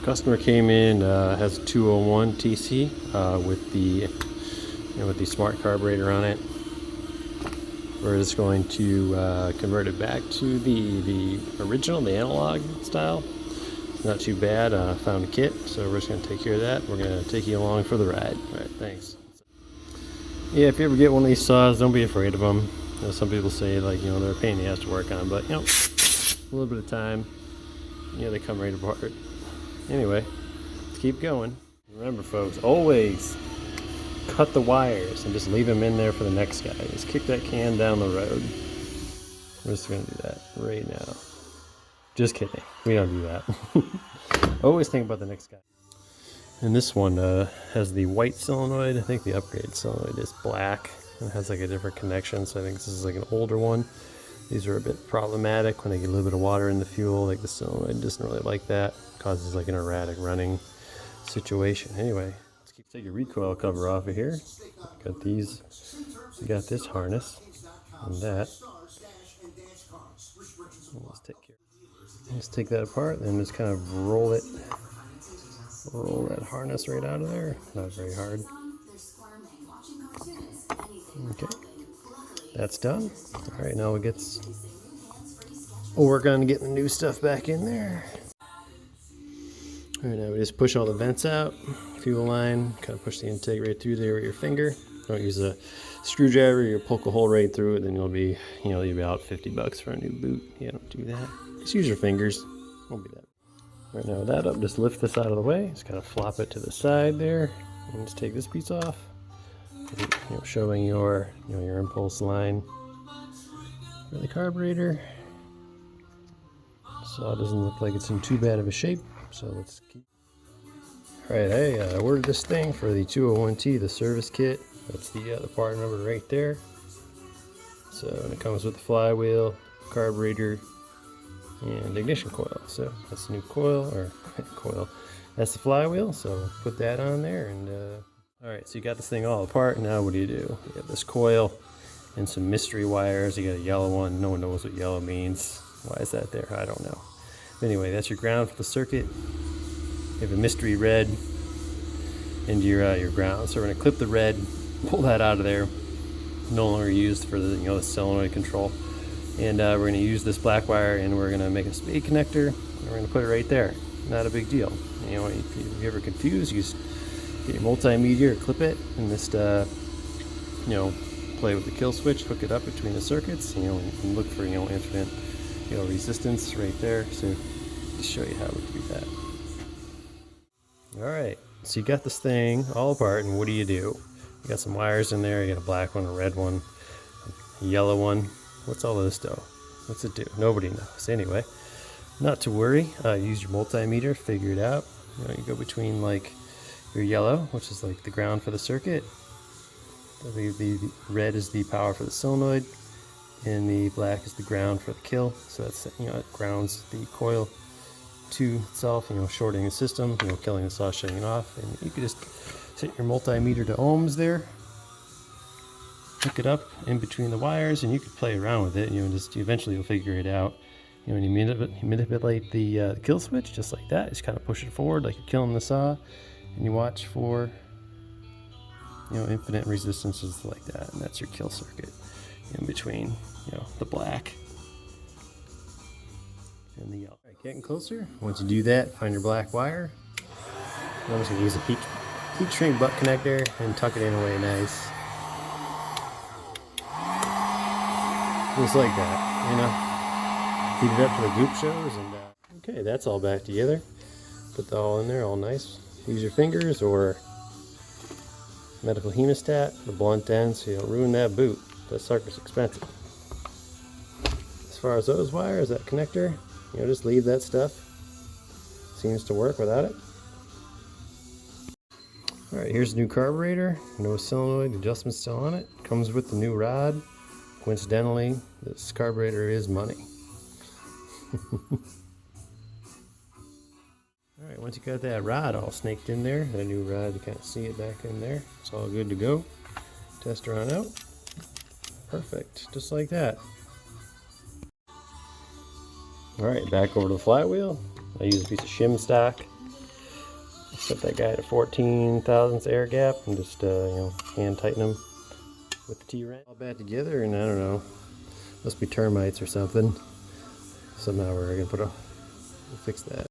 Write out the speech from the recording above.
Customer came in, has a 201 TC with the smart carburetor on it. We're just going to convert it back to the original, the analog style. Not too bad. Found a kit, so we're just going to take care of that. We're going to take you along for the ride. All right, thanks. Yeah, if you ever get one of these saws, don't be afraid of them. You know, some people say, like, you know, they're a pain in the ass to work on, but, you know, a little bit of time, you know, they come right apart. Anyway, let's keep going. Remember, folks, always cut the wires and just leave them in there for the next guy. Just kick that can down the road. We're just going to do that right now. Just kidding. We don't do that. Always think about the next guy. And this one has the white solenoid. I think the upgrade solenoid is black. It has like a different connection, so I think this is like an older one. These are a bit problematic when they get a little bit of water in the fuel. Like the solenoid doesn't really like that. It causes like an erratic running situation. Anyway, let's take your recoil cover off of here. Got these. We got this harness and that. Let's take that apart and just kind of roll that harness right out of there. Not very hard. Okay, that's done. All right, now we'll work on getting the new stuff back in there. All right, now we just push all the vents out, fuel line, kind of push the intake right through there with your finger. Don't use a screwdriver, you'll poke a hole right through it, then you'll be about $50 for a new boot. Yeah, don't do that. Just use your fingers. Won't be that. Right now, with that up, just lift this out of the way. Just kind of flop it to the side there, and just take this piece off. Showing your impulse line for the carburetor. So it doesn't look like it's in too bad of a shape. So let's keep. All right, I ordered this thing for the 201T, the service kit. That's the part number right there. So it comes with the flywheel, carburetor, and ignition coil. So that's the new coil, or coil. That's the flywheel. So put that on there, and all right. So you got this thing all apart. Now what do? You have this coil and some mystery wires. You got a yellow one. No one knows what yellow means. Why is that there? I don't know. But anyway, that's your ground for the circuit. You have a mystery red into your ground. So we're gonna clip the red, pull that out of there. No longer used for the solenoid control. And we're going to use this black wire, and we're going to make a spade connector, and we're going to put it right there. Not a big deal. If you're ever confused, you just get your multimeter, clip it, and just play with the kill switch, hook it up between the circuits, and look for infinite resistance right there. So just show you how to do that. All right, so you got this thing all apart, and what do? You got some wires in there. You got a black one, a red one, a yellow one. What's all this do? What's it do? Nobody knows. Anyway, not to worry. Use your multimeter, figure it out. You go between like your yellow, which is like the ground for the circuit. The red is the power for the solenoid, and the black is the ground for the kill. So that's it grounds the coil to itself. Shorting the system. Killing the saw, shutting it off, and you could just set your multimeter to ohms there. Hook it up in between the wires, and you could play around with it. Just eventually you'll figure it out. When you manipulate the kill switch just like that, just kind of push it forward like you're killing the saw, and you watch for infinite resistances like that, and that's your kill circuit in between the black and the yellow. All right, getting closer. Once you do that, find your black wire. I'm just gonna use a heat shrink butt connector and tuck it in away nice. Just like that, heat it up for the goop shows, and okay, that's all back together. Put that all in there, all nice. Use your fingers or medical hemostat, the blunt end, so you don't ruin that boot. That sucker's expensive. As far as those wires, that connector, just leave that stuff. Seems to work without it. All right, here's the new carburetor. No solenoid, adjustment still on it. Comes with the new rod. Coincidentally, this carburetor is money. Alright, once you got that rod all snaked in there, that new rod, you can't see it back in there. It's all good to go. Test her on out. Perfect, just like that. Alright, back over to the flywheel. I use a piece of shim stock. Set that guy at a 14 thousandths air gap and just you know, hand tighten them with the T-wrench. All back together, and I don't know, must be termites or something. Somehow we're gonna fix that.